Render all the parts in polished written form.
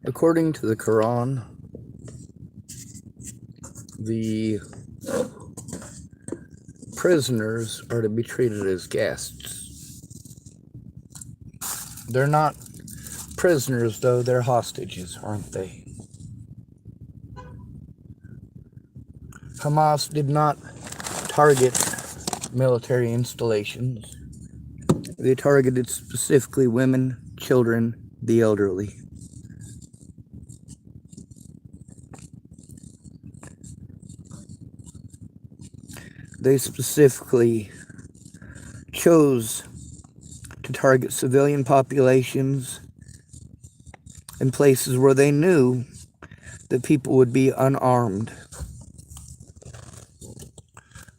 According to the Quran, the prisoners are to be treated as guests. They're not prisoners, though, they're hostages, aren't they? Hamas did not target military installations. They targeted specifically women, children, the elderly. They specifically chose to target civilian populations in places where they knew that people would be unarmed.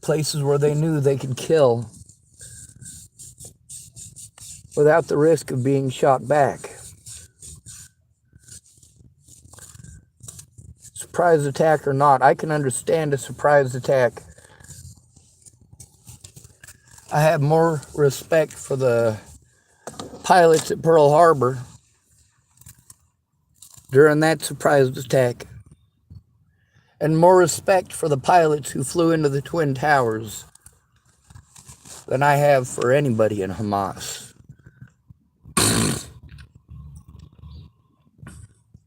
Places where they knew they could kill without the risk of being shot back. Surprise attack or not, I can understand a surprise attack. I have more respect for the pilots at Pearl Harbor during that surprise attack, and more respect for the pilots who flew into the Twin Towers than I have for anybody in Hamas.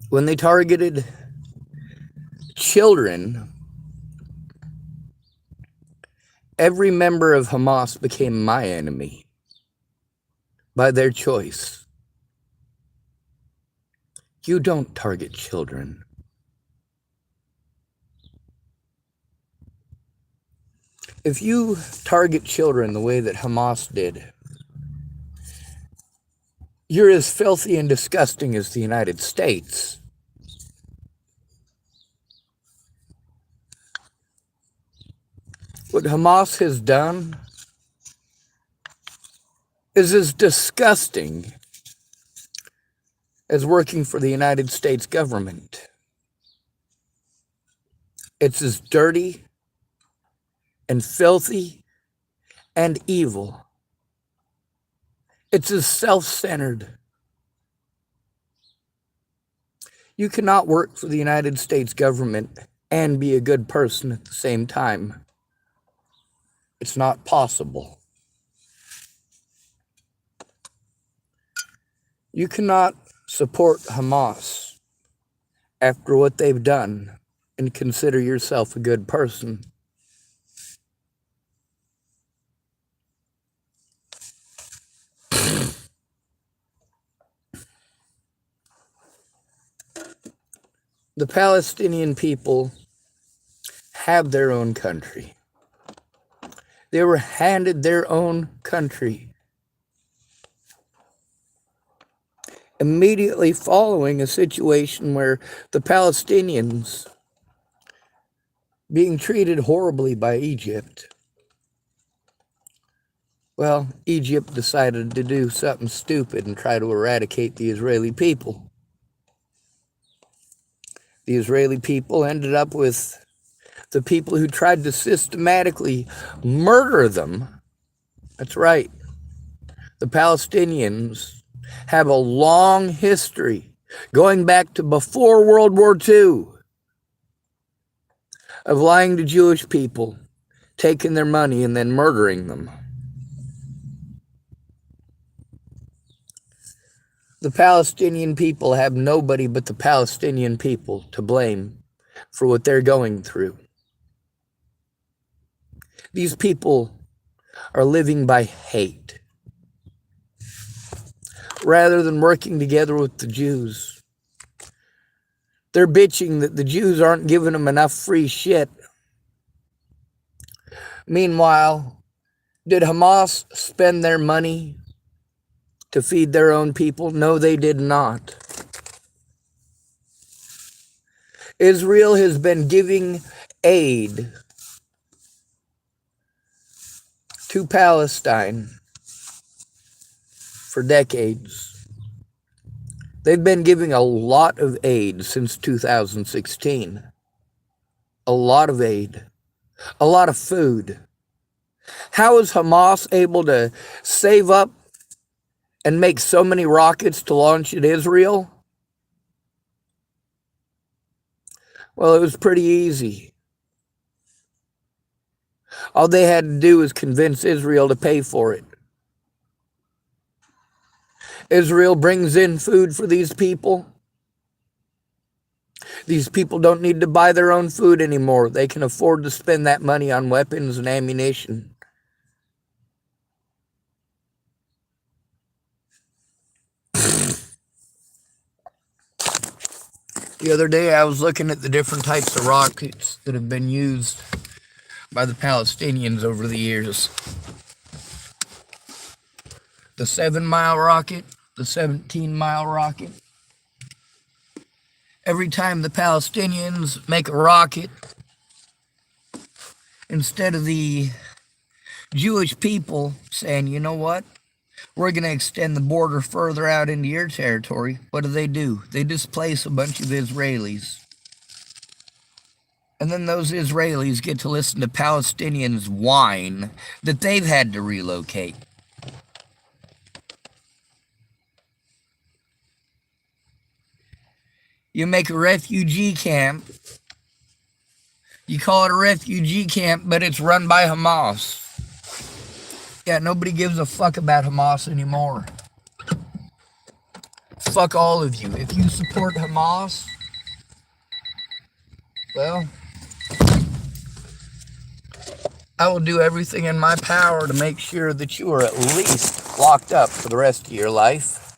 When they targeted children, every member of Hamas became my enemy by their choice. You don't target children. If you target children the way that Hamas did, you're as filthy and disgusting as the United States. What Hamas has done is as disgusting as working for the United States government. It's as dirty and filthy and evil. It's as self-centered. You cannot work for the United States government and be a good person at the same time. It's not possible. You cannot support Hamas after what they've done and consider yourself a good person. The Palestinian people have their own country. They were handed their own country immediately following a situation where the Palestinians being treated horribly by Egypt. Well, Egypt decided to do something stupid and try to eradicate the Israeli people. The Israeli people ended up with the people who tried to systematically murder them. That's right. The Palestinians have a long history, going back to before World War II, of lying to Jewish people, taking their money, and then murdering them. The Palestinian people have nobody but the Palestinian people to blame for what they're going through. These people are living by hate rather than working together with the Jews. They're bitching that the Jews aren't giving them enough free shit. Meanwhile, did Hamas spend their money to feed their own people? No, they did not. Israel has been giving aid to Palestine for decades. They've been giving a lot of aid since 2016. A lot of aid. A lot of food. How is Hamas able to save up and make so many rockets to launch at Israel? Well, it was pretty easy. All they had to do was convince Israel to pay for it. Israel brings in food for these people. These people don't need to buy their own food anymore. They can afford to spend that money on weapons and ammunition. The other day I was looking at the different types of rockets that have been used by the Palestinians over the years. The 7-mile rocket, the 17-mile rocket. Every time the Palestinians make a rocket, instead of the Jewish people saying, you know what, we're going to extend the border further out into your territory, what do? They displace a bunch of Israelis. And then those Israelis get to listen to Palestinians whine that they've had to relocate. You make a refugee camp. You call it a refugee camp, but it's run by Hamas. Yeah, nobody gives a fuck about Hamas anymore. Fuck all of you. If you support Hamas, well, I will do everything in my power to make sure that you are at least locked up for the rest of your life.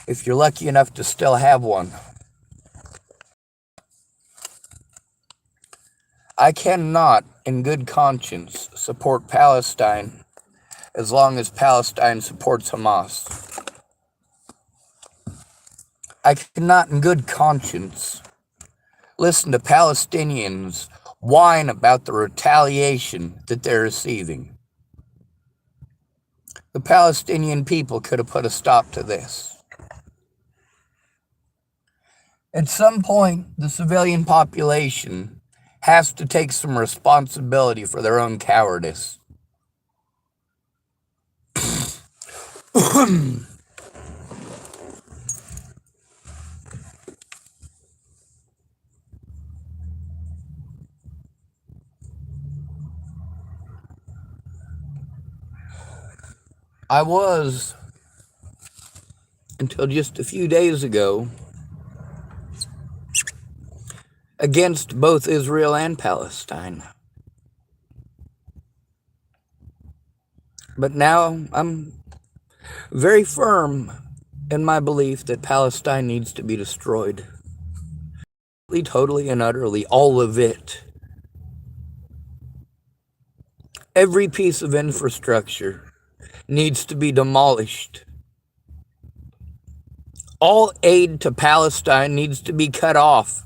If you're lucky enough to still have one. I cannot, in good conscience, support Palestine as long as Palestine supports Hamas. I cannot, in good conscience, listen to Palestinians whine about the retaliation that they're receiving. The Palestinian people could have put a stop to this. At some point, the civilian population has to take some responsibility for their own cowardice. I was, until just a few days ago, against both Israel and Palestine. But now I'm very firm in my belief that Palestine needs to be destroyed. Totally and utterly, all of it. Every piece of infrastructure needs to be demolished. All aid to Palestine needs to be cut off.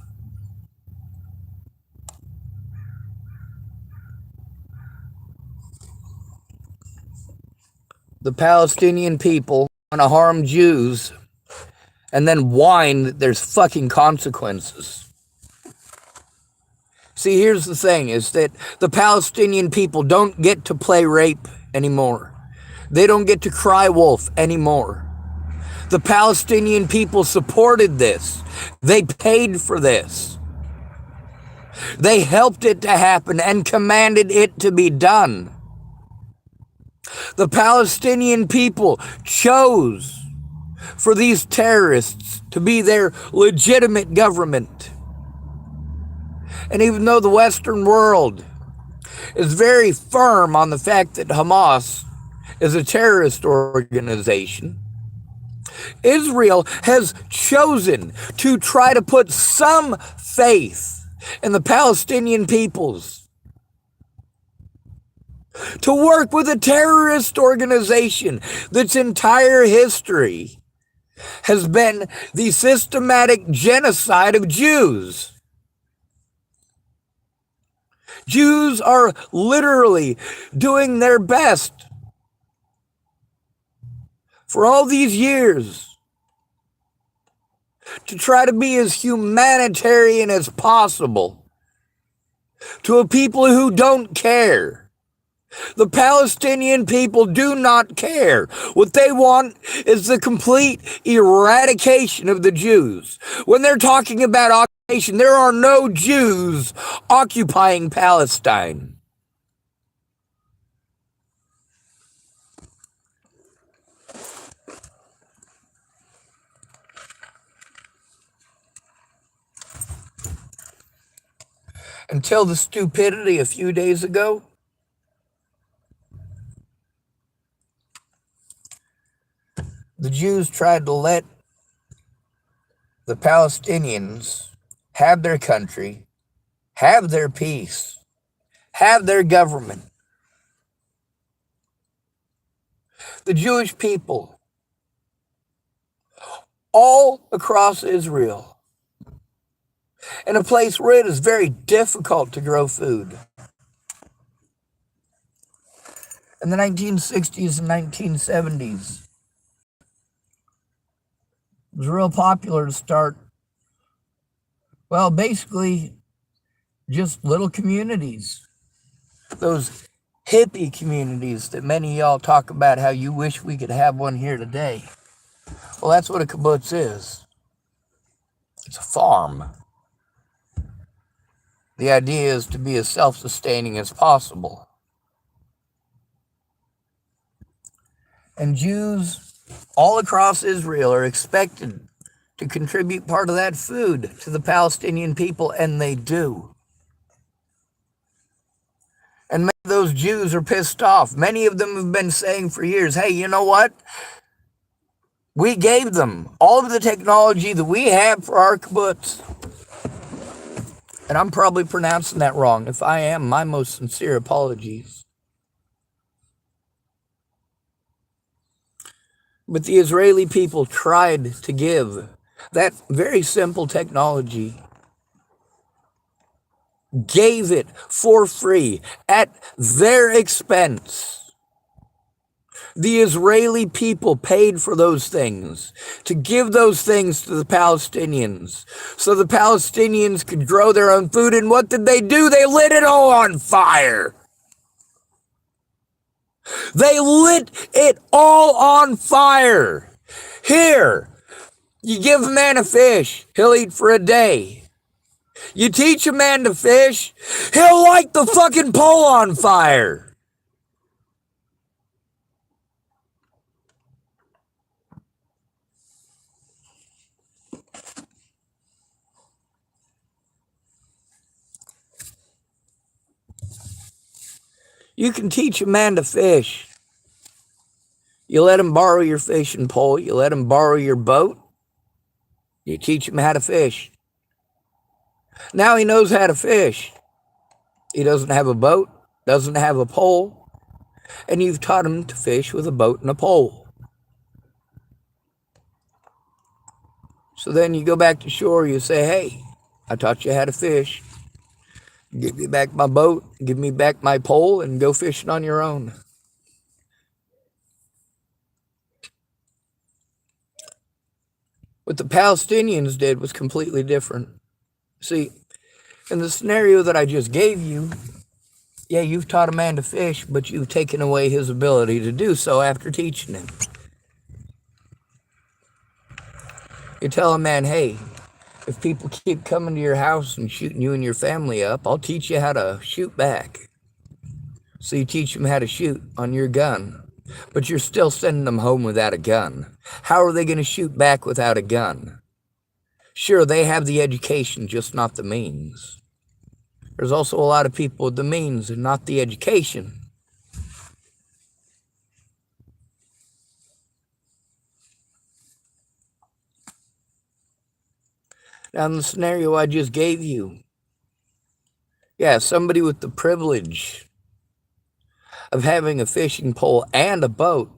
The Palestinian people want to harm Jews and then whine that there's fucking consequences. See, here's the thing, is that the Palestinian people don't get to play rape anymore. They don't get to cry wolf anymore. The Palestinian people supported this. They paid for this. They helped it to happen and commanded it to be done. The Palestinian people chose for these terrorists to be their legitimate government. And even though the Western world is very firm on the fact that Hamas is a terrorist organization, Israel has chosen to try to put some faith in the Palestinian peoples to work with a terrorist organization that's entire history has been the systematic genocide of Jews. Jews are literally doing their best for all these years to try to be as humanitarian as possible to a people who don't care The Palestinian people do not care. What they want is the complete eradication of the Jews. When they're talking about occupation, there are no Jews occupying Palestine. Until the stupidity a few days ago, the Jews tried to let the Palestinians have their country, have their peace, have their government. The Jewish people, all across Israel, in a place where it is very difficult to grow food. In the 1960s and 1970s, it was real popular to start, well, basically just little communities. Those hippie communities that many of y'all talk about how you wish we could have one here today. Well, that's what a kibbutz is. It's a farm. The idea is to be as self-sustaining as possible. And Jews all across Israel are expected to contribute part of that food to the Palestinian people, and they do. And many of those Jews are pissed off. Many of them have been saying for years, hey, you know what? We gave them all of the technology that we have for our kibbutz. And I'm probably pronouncing that wrong. If I am, my most sincere apologies. But the Israeli people tried to give that very simple technology, gave it for free at their expense. The Israeli people paid for those things, to give those things to the Palestinians, so the Palestinians could grow their own food. And what did they do? They lit it all on fire. They lit it all on fire. Here, you give a man a fish, he'll eat for a day. You teach a man to fish, he'll light the fucking pole on fire. You can teach a man to fish. You let him borrow your fishing pole. You let him borrow your boat. You teach him how to fish. Now he knows how to fish. He doesn't have a boat, doesn't have a pole, and you've taught him to fish with a boat and a pole. So then you go back to shore, you say, hey, I taught you how to fish. Give me back my boat, give me back my pole, and go fishing on your own. What the Palestinians did was completely different. See, in the scenario that I just gave you, yeah, you've taught a man to fish, but you've taken away his ability to do so after teaching him. You tell a man, hey, if people keep coming to your house and shooting you and your family up, I'll teach you how to shoot back. So you teach them how to shoot on your gun, but you're still sending them home without a gun. How are they going to shoot back without a gun? Sure, they have the education, just not the means. There's also a lot of people with the means and not the education. Now, in the scenario I just gave you, yeah, somebody with the privilege of having a fishing pole and a boat,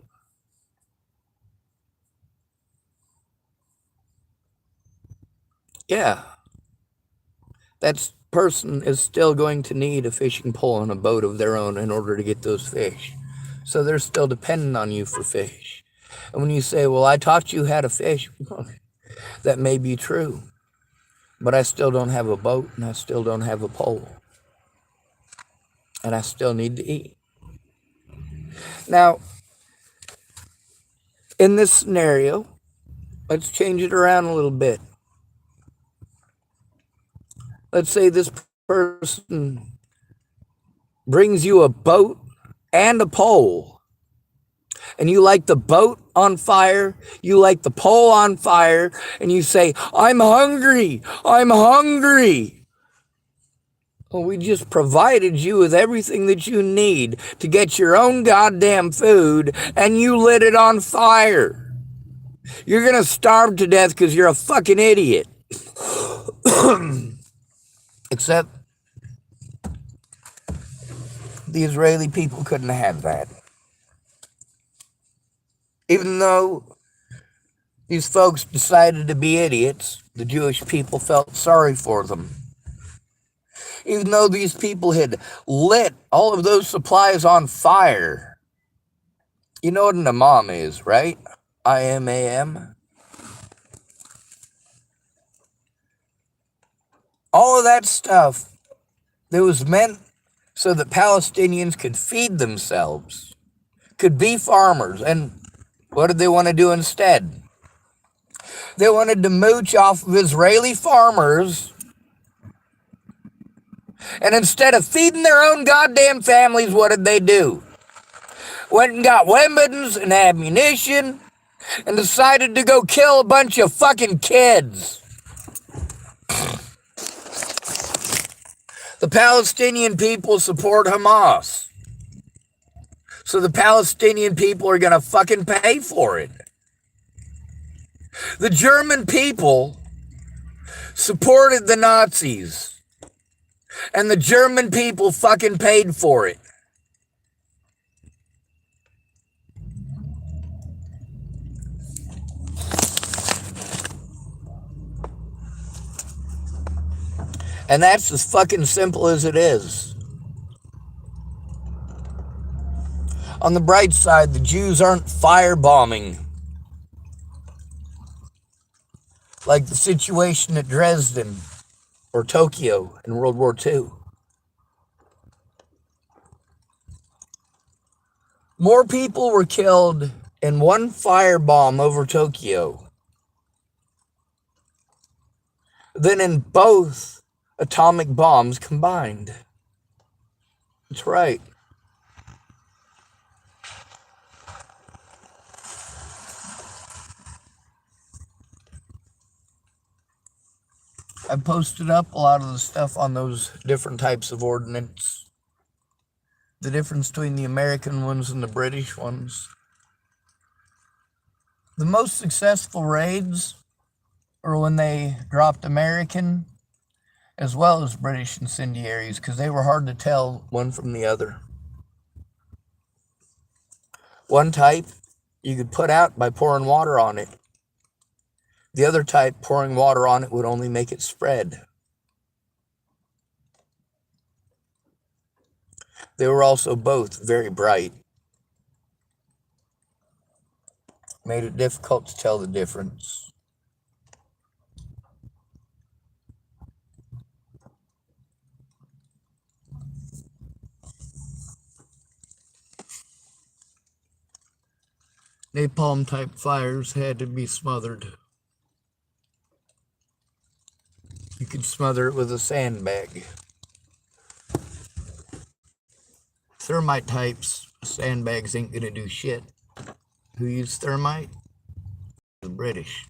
yeah, that person is still going to need a fishing pole and a boat of their own in order to get those fish. So they're still dependent on you for fish. And when you say, well, I taught you how to fish, that may be true. But I still don't have a boat, and I still don't have a pole. And I still need to eat. Now, in this scenario, let's change it around a little bit. Let's say this person brings you a boat and a pole, and you light the boat on fire, you light the pole on fire, and you say, I'm hungry, I'm hungry. Well, we just provided you with everything that you need to get your own goddamn food, and you lit it on fire. You're gonna starve to death because you're a fucking idiot. Except the Israeli people couldn't have that. Even though these folks decided to be idiots, the Jewish people felt sorry for them. Even though these people had lit all of those supplies on fire. You know what an imam is, right? IMAM. All of that stuff that was meant so that Palestinians could feed themselves, could be farmers. And what did they want to do instead? They wanted to mooch off of Israeli farmers. And instead of feeding their own goddamn families, what did they do? Went and got weapons and ammunition and decided to go kill a bunch of fucking kids. The Palestinian people support Hamas. So the Palestinian people are going to fucking pay for it. The German people supported the Nazis. And the German people fucking paid for it. And that's as fucking simple as it is. On the bright side, the Jews aren't firebombing like the situation at Dresden or Tokyo in World War II. More people were killed in one firebomb over Tokyo than in both atomic bombs combined. That's right. I posted up a lot of the stuff on those different types of ordnance. The difference between the American ones and the British ones. The most successful raids are when they dropped American as well as British incendiaries, because they were hard to tell one from the other. One type you could put out by pouring water on it. The other type, pouring water on it would only make it spread. They were also both very bright. Made it difficult to tell the difference. Napalm type fires had to be smothered. You could smother it with a sandbag. Thermite types, sandbags ain't gonna do shit. Who used thermite? The British.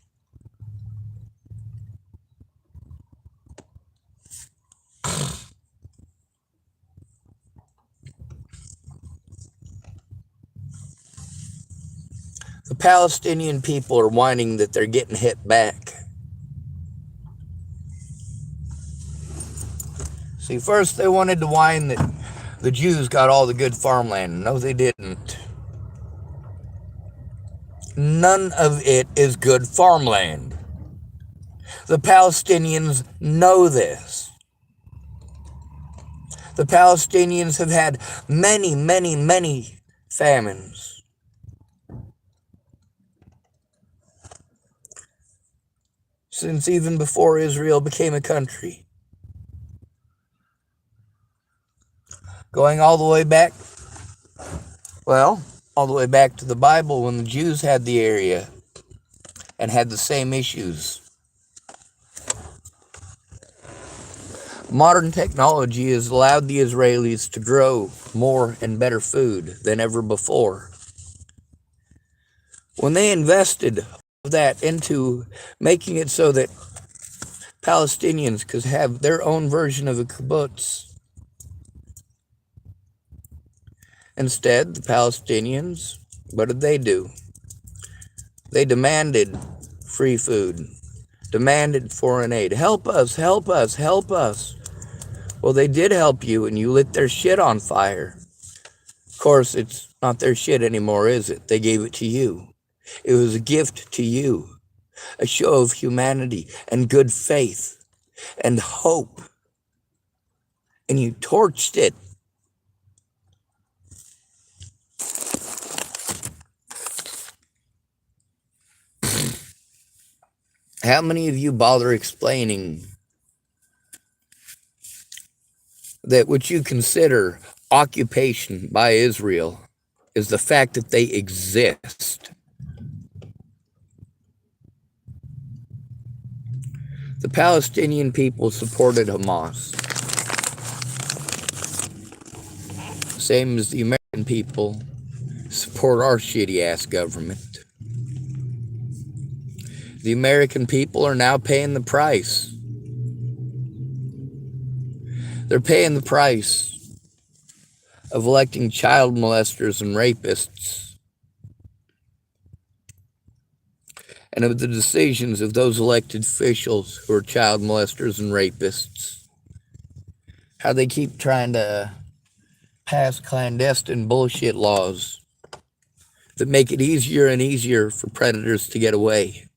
The Palestinian people are whining that they're getting hit back. See, first they wanted to whine that the Jews got all the good farmland. No, they didn't. None of it is good farmland. The Palestinians know this. The Palestinians have had many, many, many famines. Since even before Israel became a country. Going all the way back Well, all the way back to the Bible when the Jews had the area and had the same issues. Modern technology has allowed the Israelis to grow more and better food than ever before. When they invested that into making it so that Palestinians could have their own version of a kibbutz, instead, the Palestinians, what did they do? They demanded free food, demanded foreign aid. Help us, help us, help us. Well, they did help you, and you lit their shit on fire. Of course, it's not their shit anymore, is it? They gave it to you. It was a gift to you, a show of humanity and good faith and hope. And you torched it. How many of you bother explaining that what you consider occupation by Israel is the fact that they exist? The Palestinian people supported Hamas, same as the American people support our shitty ass government. The American people are now paying the price. They're paying the price of electing child molesters and rapists, and of the decisions of those elected officials who are child molesters and rapists. How they keep trying to pass clandestine bullshit laws that make it easier and easier for predators to get away.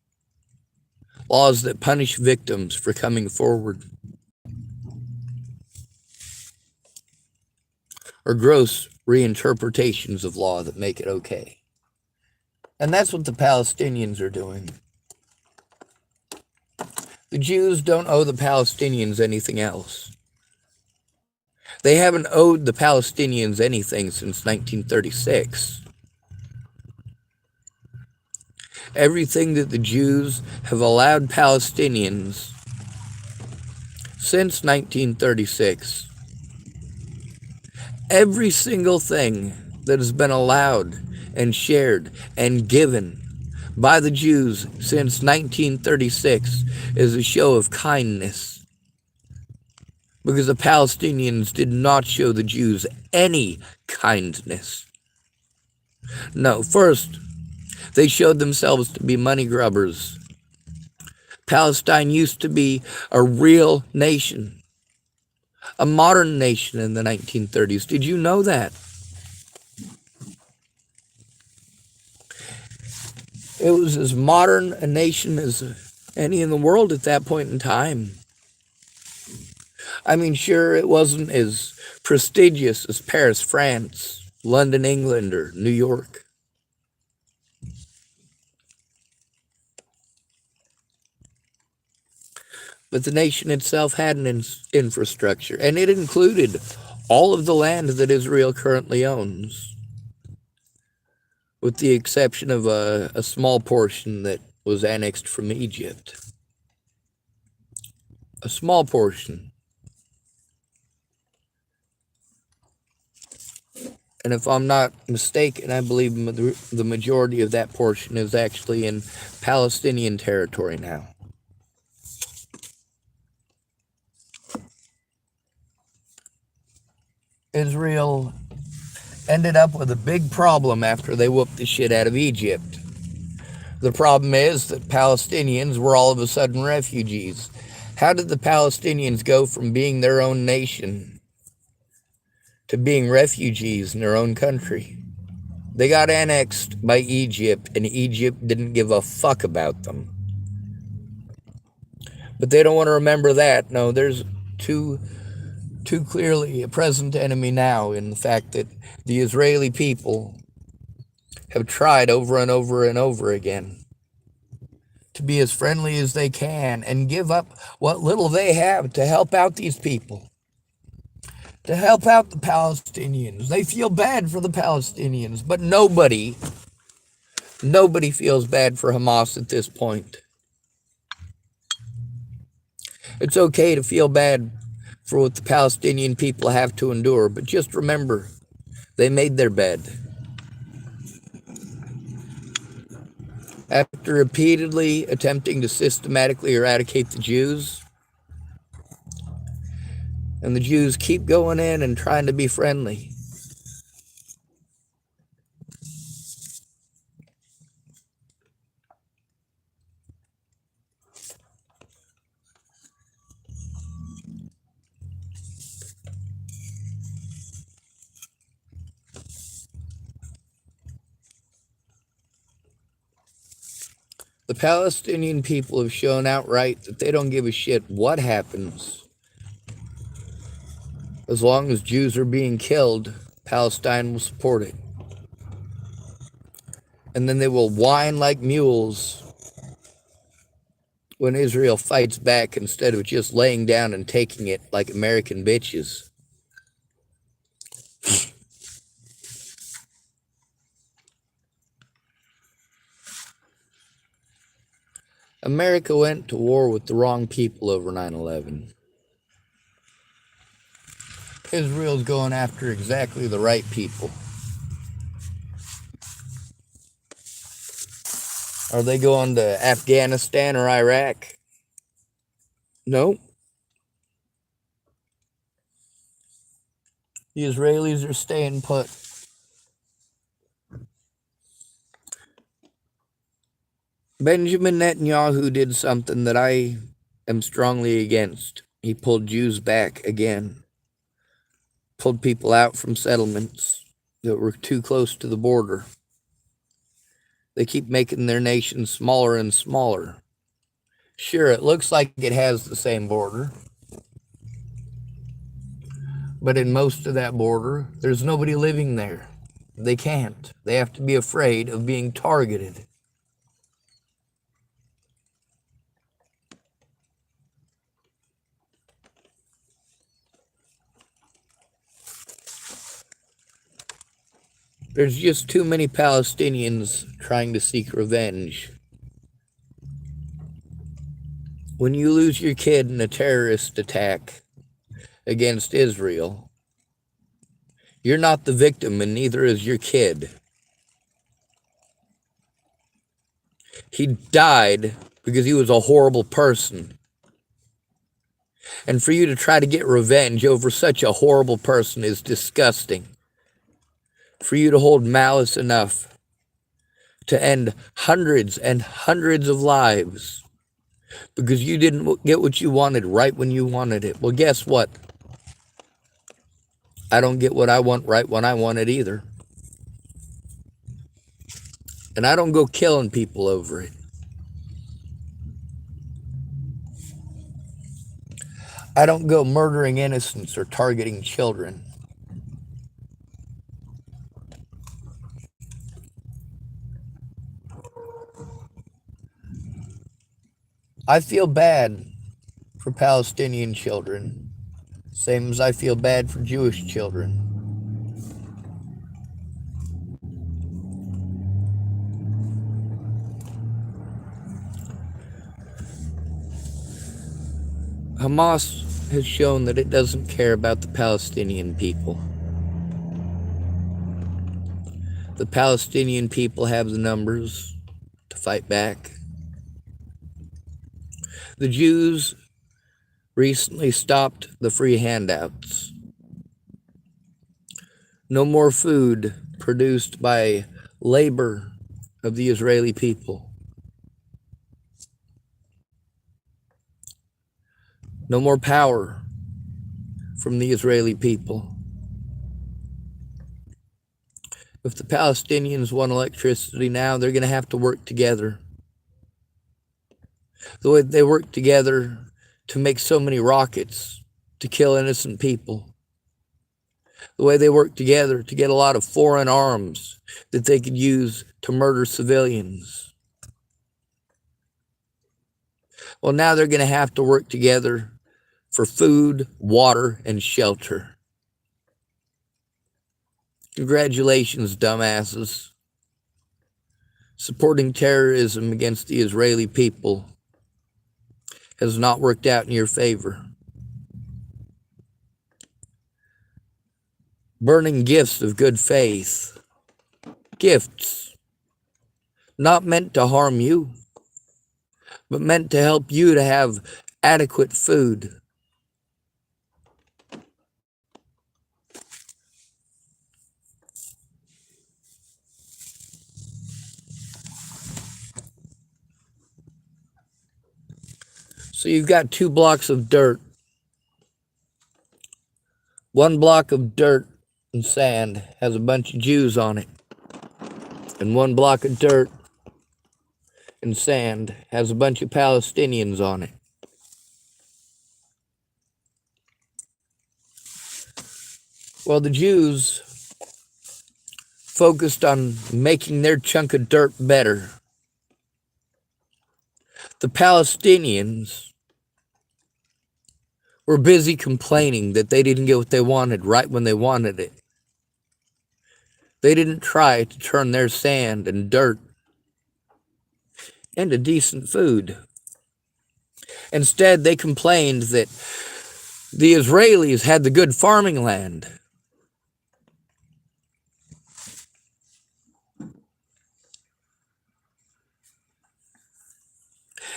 Laws that punish victims for coming forward. Or gross reinterpretations of law that make it okay. And that's what the Palestinians are doing. The Jews don't owe the Palestinians anything else. They haven't owed the Palestinians anything since 1936. Everything that the Jews have allowed Palestinians since 1936, every single thing that has been allowed and shared and given by the Jews since 1936 is a show of kindness. Because the Palestinians did not show the Jews any kindness. No, first, they showed themselves to be money grubbers. Palestine used to be a real nation, a modern nation in the 1930s. Did you know that? It was as modern a nation as any in the world at that point in time. I mean, sure, it wasn't as prestigious as Paris, France, London, England, or New York. But the nation itself had an infrastructure, and it included all of the land that Israel currently owns, with the exception of a small portion that was annexed from Egypt. A small portion. And if I'm not mistaken, I believe the majority of that portion is actually in Palestinian territory now. Israel ended up with a big problem after they whooped the shit out of Egypt. The problem is that Palestinians were all of a sudden refugees. How did the Palestinians go from being their own nation to being refugees in their own country? They got annexed by Egypt, and Egypt didn't give a fuck about them. But they don't want to remember that. No, there's too clearly a present enemy now in the fact that the Israeli people have tried over and over and over again to be as friendly as they can and give up what little they have to help out these people. to help out the Palestinians. They feel bad for the Palestinians, but nobody feels bad for Hamas at this point. It's okay to feel bad for what the Palestinian people have to endure, but just remember, they made their bed. After repeatedly attempting to systematically eradicate the Jews, and the Jews keep going in and trying to be friendly. The Palestinian people have shown outright that they don't give a shit what happens. As long as Jews are being killed, Palestine will support it. And then they will whine like mules when Israel fights back instead of just laying down and taking it like American bitches. America went to war with the wrong people over 9/11. Israel's going after exactly the right people. Are they going to Afghanistan or Iraq? No. The Israelis are staying put. Benjamin Netanyahu did something that I am strongly against. He pulled Jews back again. Pulled people out from settlements that were too close to the border. They keep making their nation smaller and smaller. Sure, it looks like it has the same border. But in most of that border, there's nobody living there. They can't. They have to be afraid of being targeted. There's just too many Palestinians trying to seek revenge. When you lose your kid in a terrorist attack against Israel, you're not the victim and neither is your kid. He died because he was a horrible person. And for you to try to get revenge over such a horrible person is disgusting. For you to hold malice enough to end hundreds and hundreds of lives because you didn't get what you wanted right when you wanted it. Well, guess what? I don't get what I want right when I want it either. And I don't go killing people over it. I don't go murdering innocents or targeting children. I feel bad for Palestinian children, same as I feel bad for Jewish children. Hamas has shown that it doesn't care about the Palestinian people. The Palestinian people have the numbers to fight back. The Jews recently stopped the free handouts. No more food produced by labor of the Israeli people. No more power from the Israeli people. If the Palestinians want electricity now, they're going to have to work together. The way they work together to make so many rockets to kill innocent people. The way they work together to get a lot of foreign arms that they could use to murder civilians. Well, now they're going to have to work together for food, water, and shelter. Congratulations, dumbasses. Supporting terrorism against the Israeli people has not worked out in your favor. Burning gifts of good faith. Gifts not meant to harm you, but meant to help you to have adequate food. So you've got 2 blocks of dirt. 1 block of dirt and sand has a bunch of Jews on it. And 1 block of dirt and sand has a bunch of Palestinians on it. Well, the Jews focused on making their chunk of dirt better. The Palestinians were busy complaining that they didn't get what they wanted right when they wanted it. They didn't try to turn their sand and dirt into decent food. Instead, they complained that the Israelis had the good farming land.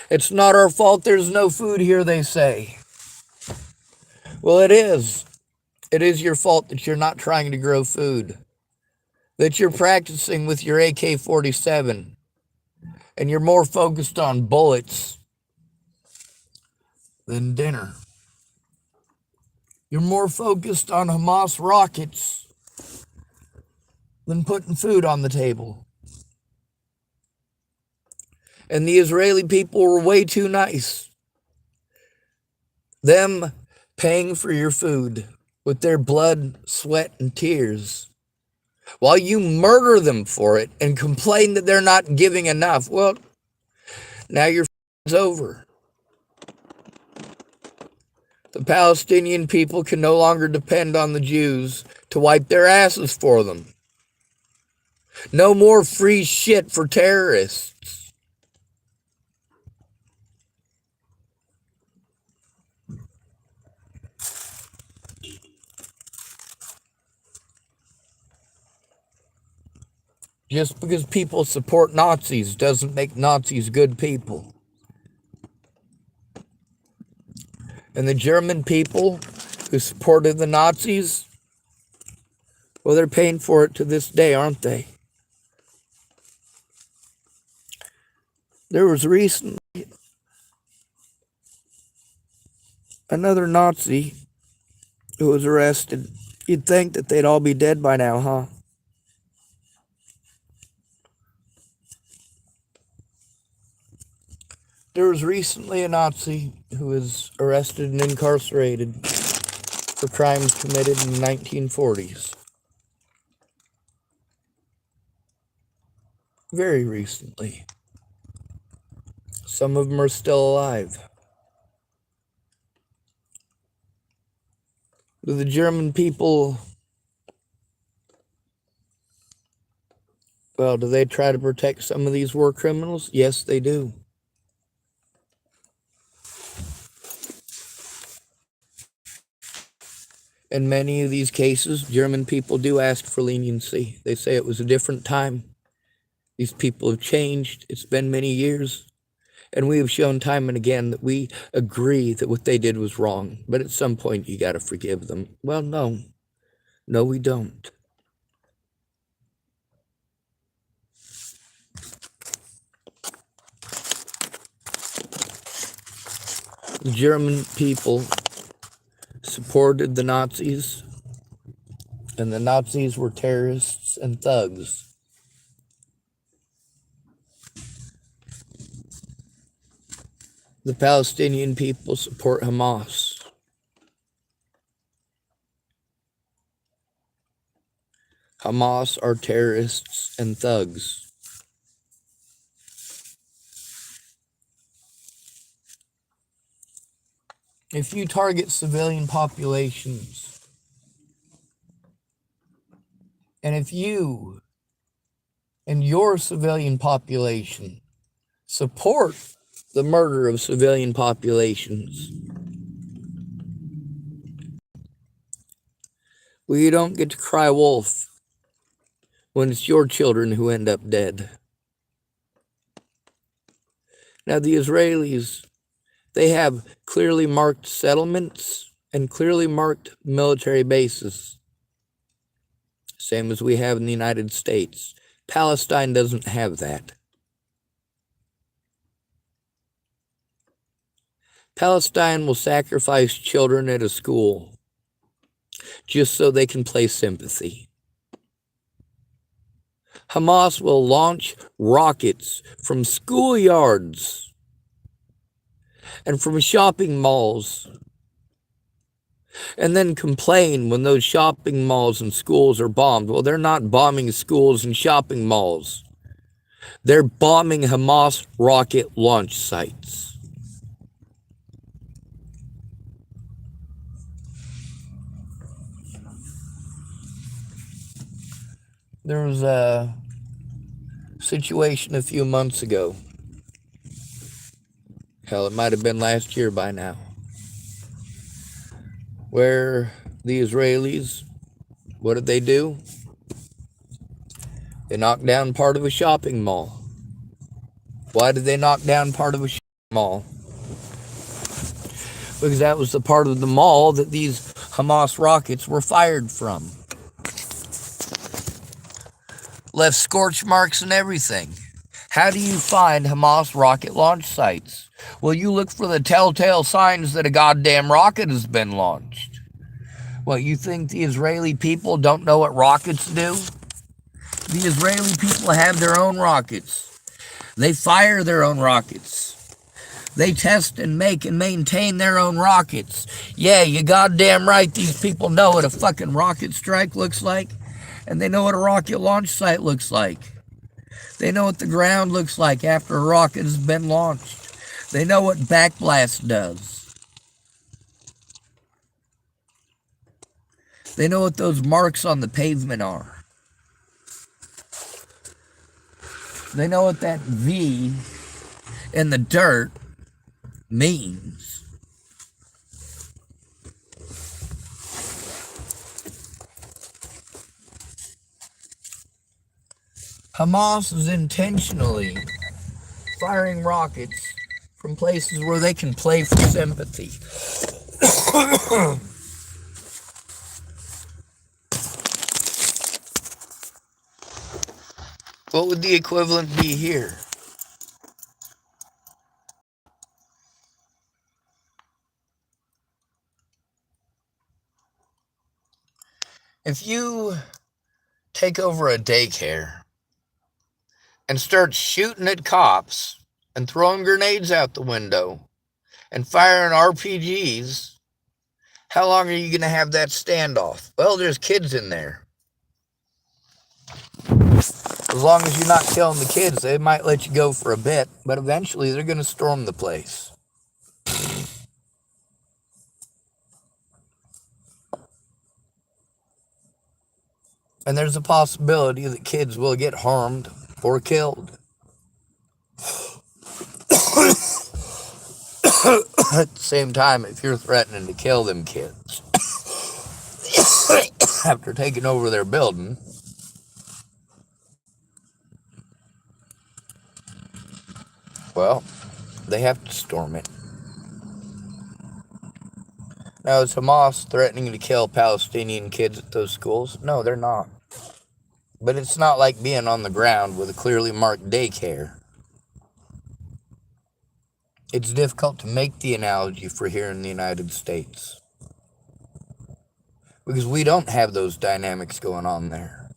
It's not our fault there's no food here, they say. Well, it is. It is your fault that you're not trying to grow food, that you're practicing with your AK-47, and you're more focused on bullets than dinner. You're more focused on Hamas rockets than putting food on the table. And the Israeli people were way too nice. Them paying for your food with their blood, sweat, and tears, while you murder them for it and complain that they're not giving enough. Well, now your is over. The Palestinian people can no longer depend on the Jews to wipe their asses for them. No more free shit for terrorists. Just because people support Nazis doesn't make Nazis good people. And the German people who supported the Nazis, well, they're paying for it to this day, aren't they? There was recently another Nazi who was arrested. You'd think that they'd all be dead by now, huh? There was recently a Nazi who was arrested and incarcerated for crimes committed in the 1940s. Very recently. Some of them are still alive. Do the German people, well, do they try to protect some of these war criminals? Yes, they do. In many of these cases, German people do ask for leniency. They say it was a different time. These people have changed. It's been many years. And we have shown time and again that we agree that what they did was wrong. But at some point, you got to forgive them. Well, no. No, we don't. The German people supported the Nazis, and the Nazis were terrorists and thugs. The Palestinian people support Hamas. Hamas are terrorists and thugs. If you target civilian populations, and if you and your civilian population support the murder of civilian populations, well, you don't get to cry wolf when it's your children who end up dead. Now, the Israelis, they have clearly marked settlements and clearly marked military bases, same as we have in the United States. Palestine doesn't have that. Palestine will sacrifice children at a school just so they can play sympathy. Hamas will launch rockets from schoolyards and from shopping malls, and then complain when those shopping malls and schools are bombed. Well, they're not bombing schools and shopping malls. They're bombing Hamas rocket launch sites. There was a situation a few months ago. Hell, it might have been last year by now, where the Israelis, what did they do? They knocked down part of a shopping mall. Why did they knock down part of a shopping mall? Because that was the part of the mall that these Hamas rockets were fired from. Left scorch marks and everything. How do you find Hamas rocket launch sites? Well, you look for the telltale signs that a goddamn rocket has been launched. What, you think the Israeli people don't know what rockets do? The Israeli people have their own rockets. They fire their own rockets. They test and make and maintain their own rockets. Yeah, you goddamn right, these people know what a fucking rocket strike looks like, and they know what a rocket launch site looks like. They know what the ground looks like after a rocket has been launched. They know what backblast does. They know what those marks on the pavement are. They know what that V in the dirt means. Hamas is intentionally firing rockets from places where they can play for sympathy. What would the equivalent be here? If you take over a daycare and start shooting at cops and throwing grenades out the window and firing RPGs, how long are you going to have that standoff? Well, there's kids in there. As long as you're not killing the kids, they might let you go for a bit, but eventually they're going to storm the place. And there's a possibility that kids will get harmed or killed. At the same time, if you're threatening to kill them kids after taking over their building, well, they have to storm it. Now, is Hamas threatening to kill Palestinian kids at those schools? No, they're not. But it's not like being on the ground with a clearly marked daycare. It's difficult to make the analogy for here in the United States, because we don't have those dynamics going on there.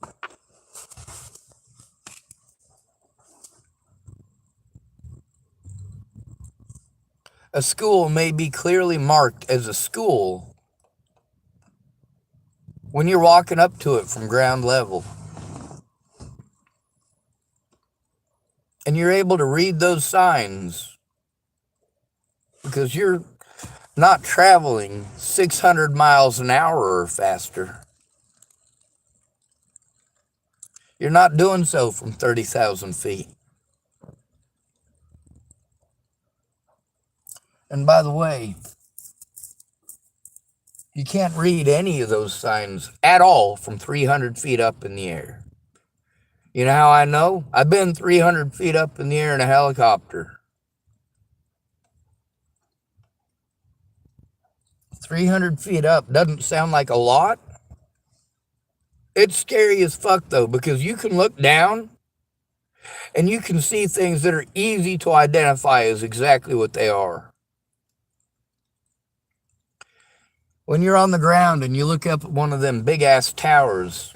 A school may be clearly marked as a school when you're walking up to it from ground level, and you're able to read those signs because you're not traveling 600 miles an hour or faster. You're not doing so from 30,000 feet. And by the way, you can't read any of those signs at all from 300 feet up in the air. You know how I know? I've been 300 feet up in the air in a helicopter. 300 feet up doesn't sound like a lot. It's scary as fuck, though, because you can look down and you can see things that are easy to identify as exactly what they are. When you're on the ground and you look up at one of them big-ass towers,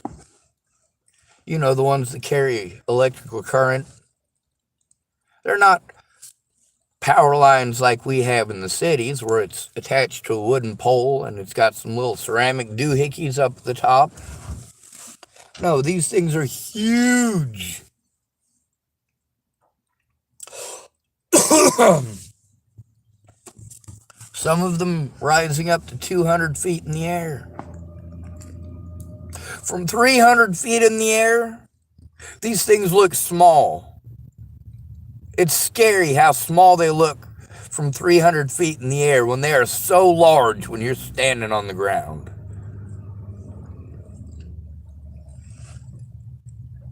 you know, the ones that carry electrical current, they're not power lines like we have in the cities where it's attached to a wooden pole and it's got some little ceramic doohickeys up at the top. No, these things are huge. Some of them rising up to 200 feet in the air. From 300 feet in the air, these things look small. It's scary how small they look from 300 feet in the air when they are so large when you're standing on the ground.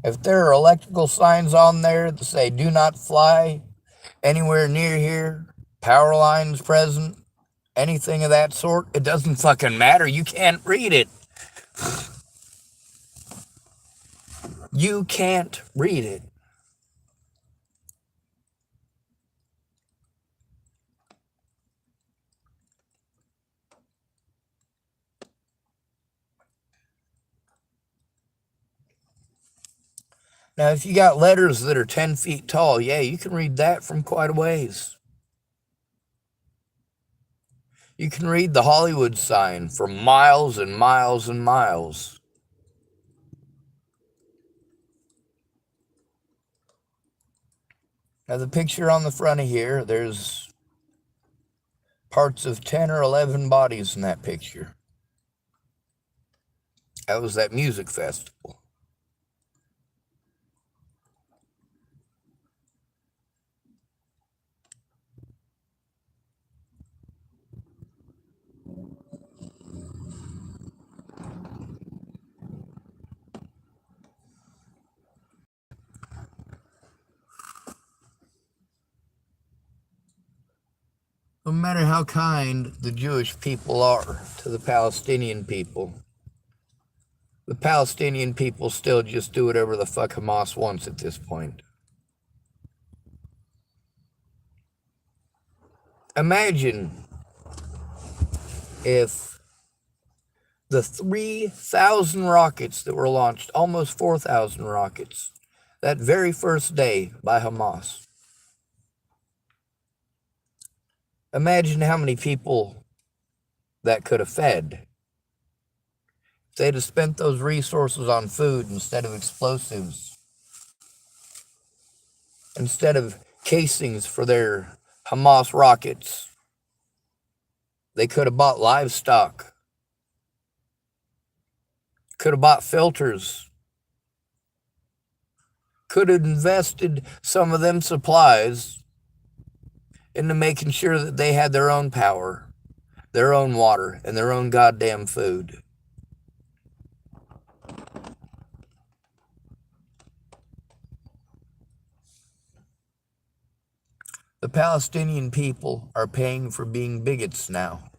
If there are electrical signs on there that say do not fly anywhere near here, power lines present, anything of that sort, it doesn't fucking matter. You can't read it. You can't read it. Now, if you got letters that are 10 feet tall, yeah, you can read that from quite a ways. You can read the Hollywood sign for miles and miles and miles. Now, the picture on the front of here, there's parts of 10 or 11 bodies in that picture. That was that music festival. No matter how kind the Jewish people are to the Palestinian people, the Palestinian people still just do whatever the fuck Hamas wants at this point. Imagine if the 3,000 rockets that were launched, almost 4,000 rockets, that very first day by Hamas. Imagine how many people that could have fed. If they'd have spent those resources on food instead of explosives, instead of casings for their Hamas rockets, they could have bought livestock, could have bought filters, could have invested some of them supplies into making sure that they had their own power, their own water, and their own goddamn food. The Palestinian people are paying for being bigots now.